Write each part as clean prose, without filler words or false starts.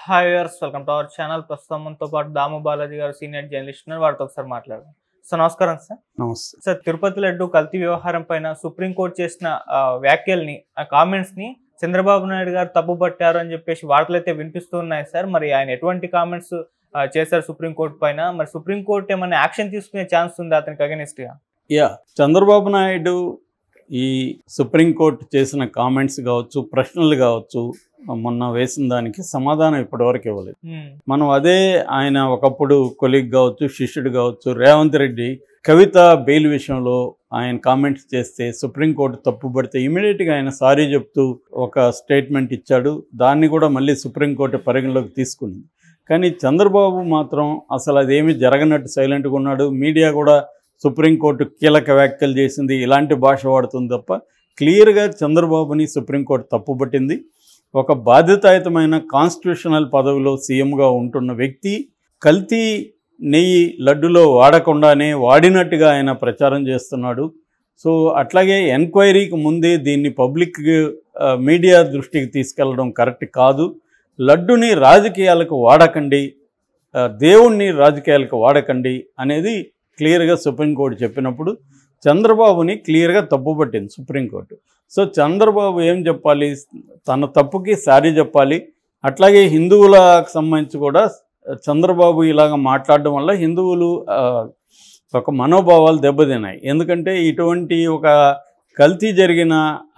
Hi viewers, welcome to our channel. ప్రస్తుతం మనతో పాటు దాము బాలాజీ గారు సీనియర్ జర్నలిస్ట్ ఉన్నారు. వారితో ఒకసారి మాట్లాడదాం. సార్ నమస్కారం. నమస్తే సార్, తిరుపతి లడ్డు కల్తీ వ్యవహారం పైన సుప్రీంకోర్టు చేసిన వ్యాఖ్యల్ని, కామెంట్స్ ని చంద్రబాబు నాయుడు గారు తప్పుపట్టారు అని చెప్పేసి వార్తలు అయితే వినిపిస్తూ ఉన్నాయి సార్. మరి ఆయన ఎటువంటి కామెంట్స్ చేశారు సుప్రీంకోర్టు పైన? మరి సుప్రీంకోర్టు ఏమైనా యాక్షన్ తీసుకునే ఛాన్స్ ఉంది అతనికి అగెనిస్ట్ గా? చంద్రబాబు నాయుడు ఈ సుప్రీంకోర్టు చేసిన కామెంట్స్ కావచ్చు, ప్రశ్నలు కావచ్చు, మొన్న వేసిన దానికి సమాధానం ఇప్పటివరకు ఇవ్వలేదు. మనం అదే ఆయన ఒకప్పుడు కొలీగ్ కావచ్చు, శిష్యుడు కావచ్చు, రేవంత్ రెడ్డి కవిత బెయిల్ విషయంలో ఆయన కామెంట్స్ చేస్తే సుప్రీంకోర్టు తప్పుపడితే ఇమీడియట్గా ఆయన సారీ చెప్తూ ఒక స్టేట్మెంట్ ఇచ్చాడు. దాన్ని కూడా మళ్ళీ సుప్రీంకోర్టు పరిగణలోకి తీసుకుంది. కానీ చంద్రబాబు మాత్రం అసలు అదేమీ జరగనట్టు సైలెంట్గా ఉన్నాడు. మీడియా కూడా సుప్రీంకోర్టు కీలక వ్యాఖ్యలు చేసింది, ఇలాంటి భాష వాడుతుంది తప్ప క్లియర్గా చంద్రబాబుని సుప్రీంకోర్టు తప్పుపట్టింది. ఒక బాధ్యతాయుతమైన కాన్స్టిట్యూషనల్ పదవిలో సీఎంగా ఉంటున్న వ్యక్తి కల్తీ నెయ్యి లడ్డులో వాడకుండానే వాడినట్టుగా ఆయన ప్రచారం చేస్తున్నాడు. సో అట్లాగే ఎంక్వైరీకి ముందే దీన్ని పబ్లిక్ మీడియా దృష్టికి తీసుకెళ్లడం కరెక్ట్ కాదు. లడ్డుని రాజకీయాలకు వాడకండి, దేవుణ్ణి రాజకీయాలకు వాడకండి అనేది క్లియర్గా సుప్రీంకోర్టు చెప్పినప్పుడు చంద్రబాబుని క్లియర్గా తప్పుపట్టింది సుప్రీంకోర్టు. సో చంద్రబాబు ఏం చెప్పాలి? తన తప్పుకి సారీ చెప్పాలి. అట్లాగే హిందువులకు సంబంధించి కూడా చంద్రబాబు ఇలాగ మాట్లాడడం వల్ల హిందువులు ఒక మనోభావాలు దెబ్బతిన్నాయి. ఎందుకంటే ఇటువంటి ఒక కల్తీ జరిగిన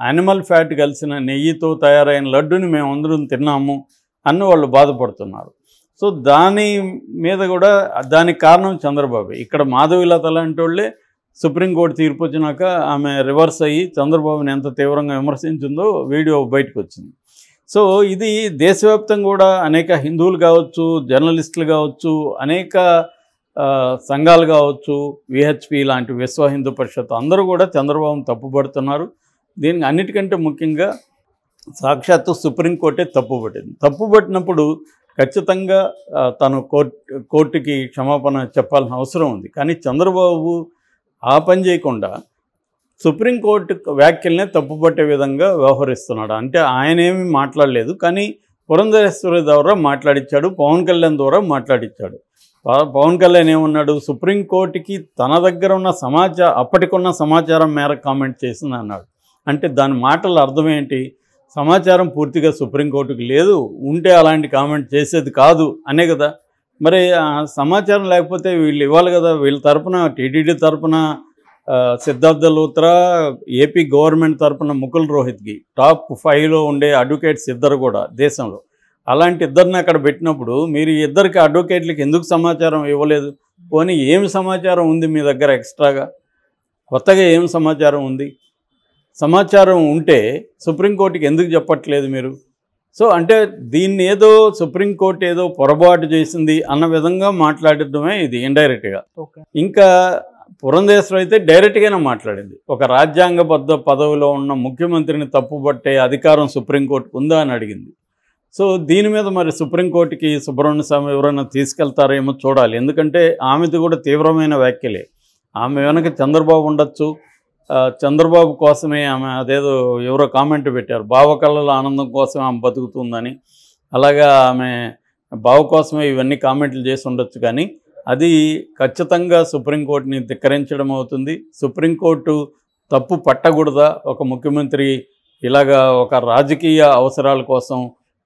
యానిమల్ ఫ్యాట్ కలిసిన నెయ్యితో తయారైన లడ్డుని మేము అందరం తిన్నాము అన్న వాళ్ళు బాధపడుతున్నారు. సో దాని మీద కూడా దానికి కారణం చంద్రబాబు. ఇక్కడ మాధవిలత లాంటి వాళ్ళే సుప్రీంకోర్టు తీర్పు వచ్చినాక ఆమె రివర్స్ అయ్యి చంద్రబాబుని ఎంత తీవ్రంగా విమర్శించిందో వీడియో బయటకు వచ్చింది. సో ఇది దేశవ్యాప్తంగా కూడా అనేక హిందువులు కావచ్చు, జర్నలిస్టులు కావచ్చు, అనేక సంఘాలు కావచ్చు, విహెచ్పి లాంటి విశ్వ హిందూ పరిషత్ అందరూ కూడా చంద్రబాబుని తప్పుపడుతున్నారు. దీనికి అన్నిటికంటే ముఖ్యంగా సాక్షాత్తు సుప్రీంకోర్టే తప్పుపట్టింది. తప్పుపట్టినప్పుడు ఖచ్చితంగా తను కోర్టుకి క్షమాపణ చెప్పాల్సిన అవసరం ఉంది. కానీ చంద్రబాబు ఆ పని చేయకుండా సుప్రీంకోర్టు వ్యాఖ్యలనే తప్పుపట్టే విధంగా వ్యవహరిస్తున్నాడు. అంటే ఆయన ఏమీ మాట్లాడలేదు, కానీ పురంధరేశ్వరి ద్వారా మాట్లాడించాడు, పవన్ కళ్యాణ్ ద్వారా మాట్లాడించాడు. పవన్ కళ్యాణ్ ఏమన్నాడు? సుప్రీంకోర్టుకి తన దగ్గర ఉన్న అప్పటికున్న సమాచారం మేరకు కామెంట్ చేసింది అన్నాడు. అంటే దాని మాటల అర్థం ఏంటి? సమాచారం పూర్తిగా సుప్రీంకోర్టుకి లేదు, ఉంటే అలాంటి కామెంట్ చేసేది కాదు అనే కదా. మరి సమాచారం లేకపోతే వీళ్ళు ఇవ్వాలి కదా. వీళ్ళ తరపున టీటీడీ తరపున సిద్ధార్థ లూత్రా, ఏపీ గవర్నమెంట్ తరపున ముకుల్ రోహిత్కి టాప్ 5లో ఉండే అడ్వకేట్స్ ఇద్దరు కూడా దేశంలో. అలాంటి ఇద్దరిని అక్కడ పెట్టినప్పుడు మీరు ఇద్దరికి అడ్వకేట్లకి ఎందుకు సమాచారం ఇవ్వలేదు? పోనీ ఏమి సమాచారం ఉంది మీ దగ్గర ఎక్స్ట్రాగా? కొత్తగా ఏం సమాచారం ఉంది? సమాచారం ఉంటే సుప్రీంకోర్టుకి ఎందుకు చెప్పట్లేదు మీరు? సో అంటే దీన్ని ఏదో సుప్రీంకోర్టు ఏదో పొరపాటు చేసింది అన్న విధంగా మాట్లాడటమే ఇది ఇండైరెక్ట్గా. ఇంకా పురంధేశ్వరి అయితే డైరెక్ట్గానే మాట్లాడింది. ఒక రాజ్యాంగబద్ధ పదవిలో ఉన్న ముఖ్యమంత్రిని తప్పుపట్టే అధికారం సుప్రీంకోర్టుకు ఉందా అని అడిగింది. సో దీని మీద మరి సుప్రీంకోర్టుకి సుబ్రహ్మణ్య స్వామి ఎవరైనా తీసుకెళ్తారేమో చూడాలి. ఎందుకంటే ఆమెది కూడా తీవ్రమైన వ్యాఖ్యలే. ఆమె వెనక చంద్రబాబు ఉండొచ్చు. చంద్రబాబు కోసమే ఆమె అదేదో ఎవరో కామెంట్ పెట్టారు, బావకళ్ళల ఆనందం కోసమే ఆమె బతుకుతుందని. అలాగా ఆమె బావ కోసమే ఇవన్నీ కామెంట్లు చేసి ఉండొచ్చు. కానీ అది ఖచ్చితంగా సుప్రీంకోర్టుని ధిక్కరించడం అవుతుంది. సుప్రీంకోర్టు తప్పు పట్టకూడదా? ఒక ముఖ్యమంత్రి ఇలాగా ఒక రాజకీయ అవసరాల కోసం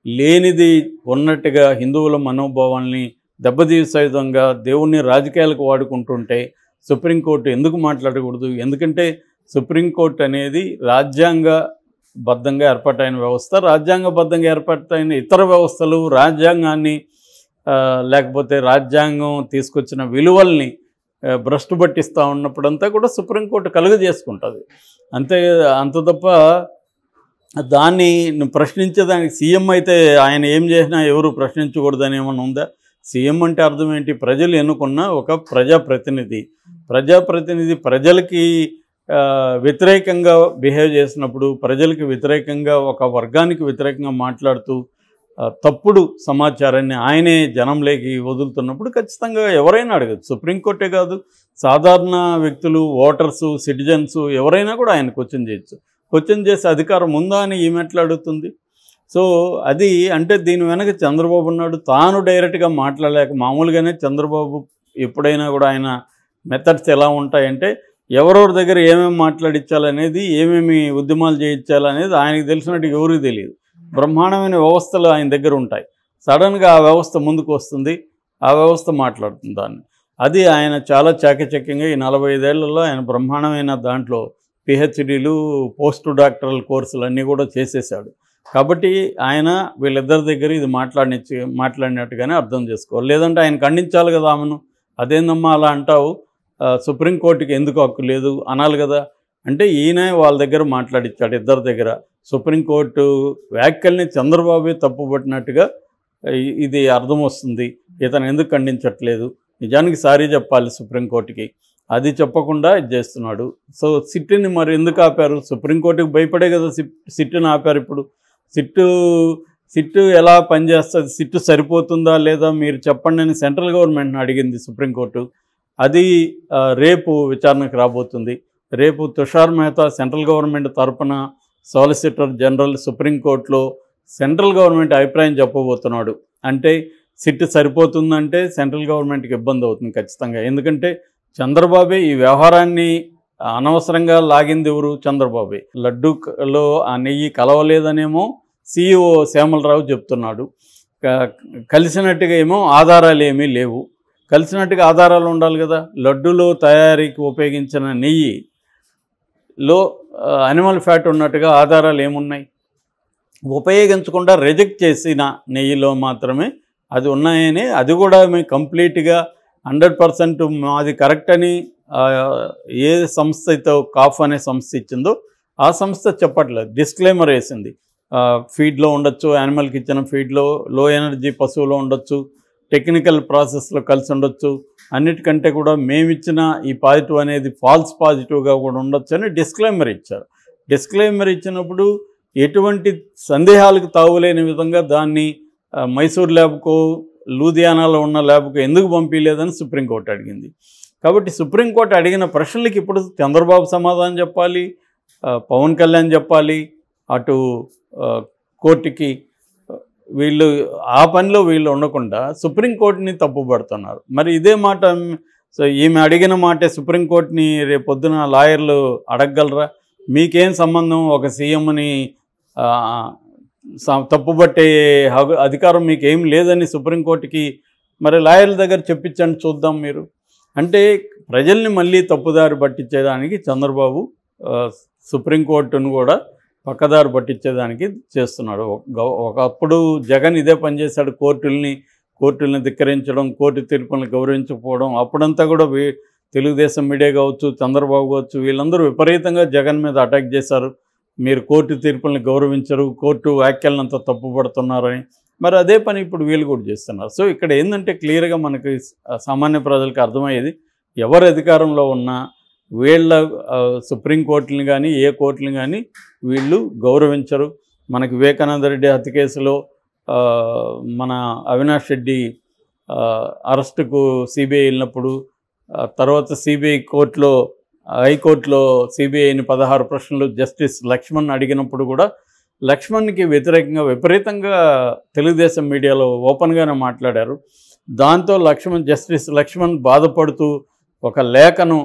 లేనిది ఉన్నట్టుగా హిందువుల మనోభావాల్ని దెబ్బతీసే విధంగా దేవుణ్ణి రాజకీయాలకు వాడుకుంటుంటే సుప్రీంకోర్టు ఎందుకు మాట్లాడకూడదు? ఎందుకంటే సుప్రీంకోర్టు అనేది రాజ్యాంగబద్ధంగా ఏర్పాటైన వ్యవస్థ. రాజ్యాంగబద్ధంగా ఏర్పాటైన ఇతర వ్యవస్థలు రాజ్యాంగాన్ని లేకపోతే రాజ్యాంగం తీసుకొచ్చిన విలువల్ని భ్రష్టు పట్టిస్తూ ఉన్నప్పుడంతా కూడా సుప్రీంకోర్టు కలుగజేసుకుంటుంది. అంత తప్ప దాన్ని ప్రశ్నించేదానికి సీఎం అయితే ఆయన ఏం చేసినా ఎవరు ప్రశ్నించకూడదని ఏమన్నా ఉందా? సీఎం అంటే అర్థం ఏంటి? ప్రజలు ఎన్నుకున్న ఒక ప్రజాప్రతినిధి. ప్రజలకి వ్యతిరేకంగా బిహేవ్ చేసినప్పుడు, ప్రజలకి వ్యతిరేకంగా ఒక వర్గానికి వ్యతిరేకంగా మాట్లాడుతూ తప్పుడు సమాచారాన్ని ఆయనే జనంలోకి వదులుతున్నప్పుడు ఖచ్చితంగా ఎవరైనా అడగచ్చు. సుప్రీంకోర్టే కాదు, సాధారణ వ్యక్తులు, ఓటర్సు, సిటిజన్స్ ఎవరైనా కూడా ఆయన క్వశ్చన్ చేయొచ్చు. క్వశ్చన్ చేసే అధికారం ఉందా అని ఈమె ఎట్లా అడుగుతుంది? సో అది అంటే దీని వెనక చంద్రబాబు నాయుడు తాను డైరెక్ట్గా మాట్లాడలేక, మామూలుగానే చంద్రబాబు ఎప్పుడైనా కూడా ఆయన మెథడ్స్ ఎలా ఉంటాయంటే ఎవరెవరి దగ్గర ఏమేమి మాట్లాడించాలనేది, ఏమేమి ఉద్యమాలు చేయించాలనేది ఆయనకు తెలిసినట్టు ఎవరికి తెలియదు. బ్రహ్మాండమైన వ్యవస్థలు ఆయన దగ్గర ఉంటాయి. సడన్గా ఆ వ్యవస్థ ముందుకు వస్తుంది, ఆ వ్యవస్థ మాట్లాడుతుంది దాన్ని. అది ఆయన చాలా చాకచక్యంగా ఈ 45 ఏళ్లలో ఆయన బ్రహ్మాండమైన దాంట్లో పిహెచ్డీలు, పోస్ట్ డాక్టరల్ కోర్సులు అన్నీ కూడా చేసేసాడు. కాబట్టి ఆయన వీళ్ళిద్దరి దగ్గర ఇది మాట్లాడినట్టుగానే అర్థం చేసుకోవాలి. లేదంటే ఆయన ఖండించాలి కదా ఆమెను. అదేందమ్మా అలా అంటావు, సుప్రీంకోర్టుకి ఎందుకు హక్కు లేదు అనాలి కదా. అంటే ఈయన వాళ్ళ దగ్గర మాట్లాడిచ్చాడు, ఇద్దరి దగ్గర. సుప్రీంకోర్టు వ్యాఖ్యల్ని చంద్రబాబే తప్పుపట్టినట్టుగా ఇది అర్థం వస్తుంది. ఇతను ఎందుకు ఖండించట్లేదు, నిజానికి సారీ చెప్పాలి సుప్రీంకోర్టుకి, అది చెప్పకుండా ఇది చేస్తున్నాడు. సో సిట్ని మరి ఎందుకు ఆపారు? సుప్రీంకోర్టుకి భయపడే కదా సిట్ని ఆపారు. ఇప్పుడు సిట్టు ఎలా పనిచేస్తుంది, సిట్టు సరిపోతుందా లేదా మీరు చెప్పండి అని సెంట్రల్ గవర్నమెంట్ని అడిగింది సుప్రీంకోర్టు. అది రేపు విచారణకు రాబోతుంది. రేపు తుషార్ మెహతా సెంట్రల్ గవర్నమెంట్ తరపున సాలిసిటర్ జనరల్ సుప్రీంకోర్టులో సెంట్రల్ గవర్నమెంట్ అభిప్రాయం చెప్పబోతున్నాడు. అంటే సిట్ సరిపోతుందంటే సెంట్రల్ గవర్నమెంట్కి ఇబ్బంది అవుతుంది ఖచ్చితంగా. ఎందుకంటే చంద్రబాబే ఈ వ్యవహారాన్ని అనవసరంగా లాగింది ఎవరు? చంద్రబాబే. లడ్డూలో ఆ నెయ్యి కలవలేదనేమో CEO శ్యామలరావు చెప్తున్నాడు. కలిసినట్టుగా ఏమో ఆధారాలు ఏమీ లేవు. కలిసినట్టుగా ఆధారాలు ఉండాలి కదా. లడ్డూలో తయారీకి ఉపయోగించిన నెయ్యిలో అనిమల్ ఫ్యాట్ ఉన్నట్టుగా ఆధారాలు ఏమున్నాయి? ఉపయోగించకుండా రిజెక్ట్ చేసిన నెయ్యిలో మాత్రమే అది ఉన్నాయని, అది కూడా మేము కంప్లీట్గా 100% మాది కరెక్ట్ అని ఏ సంస్థ అయితే కాఫ్ అనే సంస్థ ఇచ్చిందో ఆ సంస్థ చెప్పట్లేదు, డిస్క్లైమర్ వేసింది. ఫీడ్లో ఉండొచ్చు, యానిమల్కి ఇచ్చిన ఫీడ్లో లో ఎనర్జీ పశువులో ఉండొచ్చు, టెక్నికల్ ప్రాసెస్లో కలిసి ఉండొచ్చు, అన్నిటికంటే కూడా మేమిచ్చిన ఈ పాజిటివ్ అనేది ఫాల్స్ పాజిటివ్గా కూడా ఉండొచ్చు అని డిస్క్లైమర్ ఇచ్చారు. డిస్క్లైమర్ ఇచ్చినప్పుడు ఎటువంటి సందేహాలకు తావులేని విధంగా దాన్ని మైసూర్ ల్యాబ్కో లూధియానాలో ఉన్న ల్యాబ్కు ఎందుకు పంపించలేదని సుప్రీంకోర్టు అడిగింది. కాబట్టి సుప్రీంకోర్టు అడిగిన ప్రశ్నలకి ఇప్పుడు చంద్రబాబు సమాధానం చెప్పాలి, పవన్ కళ్యాణ్ చెప్పాలి, అటు కోర్టుకి. వీళ్ళు ఆ పనిలో వీళ్ళు ఉండకుండా సుప్రీంకోర్టుని తప్పుపడుతున్నారు. మరి ఇదే మాట ఈమె అడిగిన మాటే సుప్రీంకోర్టుని రేపొద్దున లాయర్లు అడగగలరా? మీకేం సంబంధం, ఒక సీఎంని తప్పుపట్టే అధికారం మీకేం లేదని సుప్రీంకోర్టుకి మరి లాయర్ల దగ్గర చెప్పించండి చూద్దాం మీరు. అంటే ప్రజల్ని మళ్ళీ తప్పుదారి పట్టించేదానికి చంద్రబాబు సుప్రీంకోర్టును కూడా పక్కదారి పట్టించేదానికి చేస్తున్నాడు. ఒకప్పుడు జగన్ ఇదే పనిచేశాడు, కోర్టుల్ని ధిక్కరించడం, కోర్టు తీర్పులను గౌరవించకపోవడం. అప్పుడంతా కూడా తెలుగుదేశం మీడియా కావచ్చు, చంద్రబాబు కావచ్చు, వీళ్ళందరూ విపరీతంగా జగన్ మీద అటాక్ చేశారు. మీరు కోర్టు తీర్పుల్ని గౌరవించరు, కోర్టు వ్యాఖ్యలనంతా తప్పుపడుతున్నారని. మరి అదే పని ఇప్పుడు వీళ్ళు కూడా చేస్తున్నారు. సో ఇక్కడ ఏంటంటే క్లియర్గా మనకి సామాన్య ప్రజలకు అర్థమయ్యేది, ఎవరు అధికారంలో ఉన్నా వీళ్ళ సుప్రీంకోర్టుని కానీ ఏ కోర్టుని కానీ వీళ్ళు గౌరవించరు. మనకి వివేకానంద రెడ్డి హత్య కేసులో మన అవినాష్ రెడ్డి అరెస్టుకు సిబిఐ వెళ్ళినప్పుడు, తర్వాత సిబిఐ హైకోర్టులో సిబిఐని 16 ప్రశ్నలు జస్టిస్ లక్ష్మణ్ అడిగినప్పుడు కూడా లక్ష్మణ్కి వ్యతిరేకంగా విపరీతంగా తెలుగుదేశం మీడియాలో ఓపెన్గానే మాట్లాడారు. దాంతో జస్టిస్ లక్ష్మణ్ బాధపడుతూ ఒక లేఖను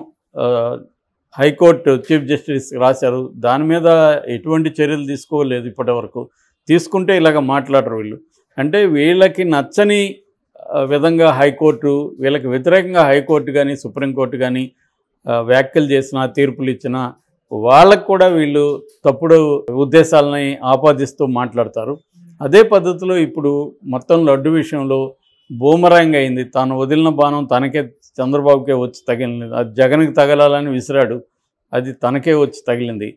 హైకోర్టు చీఫ్ జస్టిస్ రాశారు. దాని మీద ఎటువంటి చర్యలు తీసుకోలేదు ఇప్పటివరకు. తీసుకుంటే ఇలాగ మాట్లాడరు వీళ్ళు. అంటే వీళ్ళకి నచ్చని విధంగా హైకోర్టు, వీళ్ళకి వ్యతిరేకంగా హైకోర్టు కానీ సుప్రీంకోర్టు కానీ వ్యాఖ్యలు చేసిన, తీర్పులు ఇచ్చిన వాళ్ళకు కూడా వీళ్ళు తప్పుడు ఉద్దేశాలని ఆపాదిస్తూ మాట్లాడతారు. అదే పద్ధతిలో ఇప్పుడు మొత్తం లడ్డు విషయంలో బూమరాంగ్ అయింది. తాను వదిలిన బాణం తనకే, చంద్రబాబుకే వచ్చి తగిలింది. అది జగన్కి తగలాలని విసిరాడు, అది తనకే వచ్చి తగిలింది.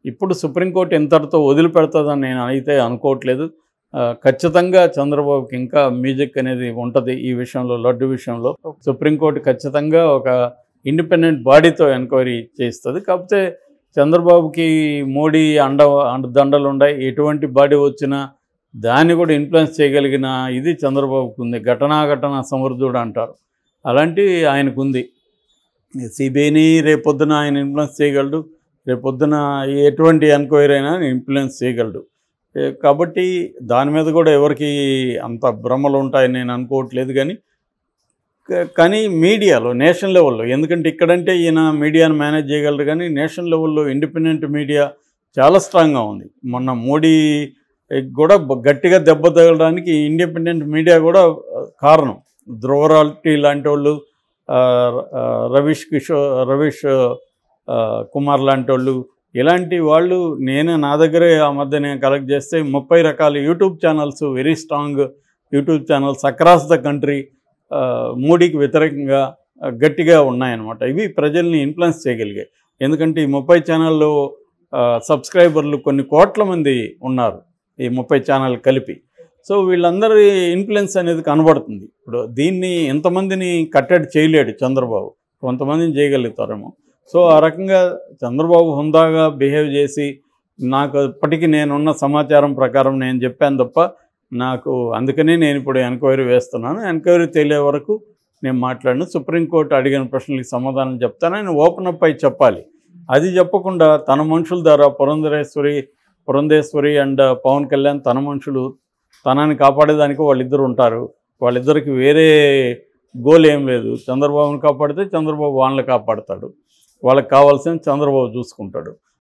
ఇప్పుడు సుప్రీంకోర్టు ఎంతటితో వదిలిపెడుతుందని నేను అయితే అనుకోవట్లేదు. ఖచ్చితంగా చంద్రబాబుకి ఇంకా మ్యూజిక్ అనేది ఉంటుంది ఈ విషయంలో, లడ్డు విషయంలో. సుప్రీంకోర్టు ఖచ్చితంగా ఒక ఇండిపెండెంట్ బాడీతో ఎంక్వైరీ చేస్తుంది. కాకపోతే చంద్రబాబుకి మోడీ దండలు ఉన్నాయి. ఎటువంటి బాడీ వచ్చినా దాన్ని కూడా ఇన్ఫ్లుయెన్స్ చేయగలిగిన ఇది చంద్రబాబుకు ఉంది. ఘటనా సమర్థుడు అంటారు, అలాంటి ఆయనకు ఉంది. సిబిఐని రేపొద్దున ఆయన ఇన్ఫ్లుయెన్స్ చేయగలడు, రేపొద్దున ఎటువంటి ఎంక్వైరీ అయినా ఇన్ఫ్లుయెన్స్ చేయగలడు. కాబట్టి దాని మీద కూడా ఎవరికి అంత భ్రమలు ఉంటాయని నేను అనుకోవట్లేదు. కానీ మీడియాలో నేషనల్ లెవెల్లో, ఎందుకంటే ఇక్కడంటే ఈయన మీడియాను మేనేజ్ చేయగలరు, కానీ నేషనల్ లెవెల్లో ఇండిపెండెంట్ మీడియా చాలా స్ట్రాంగ్గా ఉంది. మొన్న మోడీ కూడా గట్టిగా దెబ్బ తగలడానికి ఇండిపెండెంట్ మీడియా కూడా కారణం. ధ్రువరాల్టీ లాంటి వాళ్ళు, రవీష్ కుమార్ లాంటి వాళ్ళు, ఇలాంటి వాళ్ళు నా దగ్గరే ఆ మధ్య నేను కలెక్ట్ చేస్తే 30 రకాల YouTube channels, very strong YouTube channels across the country మోడీకి వ్యతిరేకంగా గట్టిగా ఉన్నాయన్నమాట. ఇవి ప్రజల్ని ఇన్ఫ్లుయెన్స్ చేయగలిగాయి. ఎందుకంటే ఈ 30 ఛానల్లో సబ్స్క్రైబర్లు కొన్ని కోట్ల మంది ఉన్నారు, ఈ 30 ఛానల్ కలిపి. సో వీళ్ళందరి ఇన్ఫ్లుయెన్స్ అనేది కనబడుతుంది. ఇప్పుడు దీన్ని ఎంతమందిని కట్టడి చేయలేడు చంద్రబాబు, కొంతమందిని చేయగలుగుతారేమో. సో ఆ రకంగా చంద్రబాబు హుందాగా బిహేవ్ చేసి, నాకు ఇప్పటికీ నేనున్న సమాచారం ప్రకారం నేను చెప్పాను తప్ప, అందుకనే నేను ఇప్పుడు ఎంక్వైరీ వేస్తున్నాను, ఎంక్వైరీ తేలే వరకు నేను మాట్లాడను, సుప్రీంకోర్టు అడిగిన ప్రశ్నలకు సమాధానం చెప్తాను, ఆయన ఓపెన్ అప్ అయి చెప్పాలి. అది చెప్పకుండా తన మనుషుల ద్వారా పురంధేశ్వరి అండ్ పవన్ కళ్యాణ్ తన మనుషులు తనని కాపాడేదానికి వాళ్ళిద్దరు ఉంటారు. వాళ్ళిద్దరికి వేరే గోల్ ఏం లేదు. చంద్రబాబుని కాపాడితే చంద్రబాబు వాళ్ళని కాపాడతాడు, వాళ్ళకి కావాల్సిన చంద్రబాబు చూసుకుంటాడు.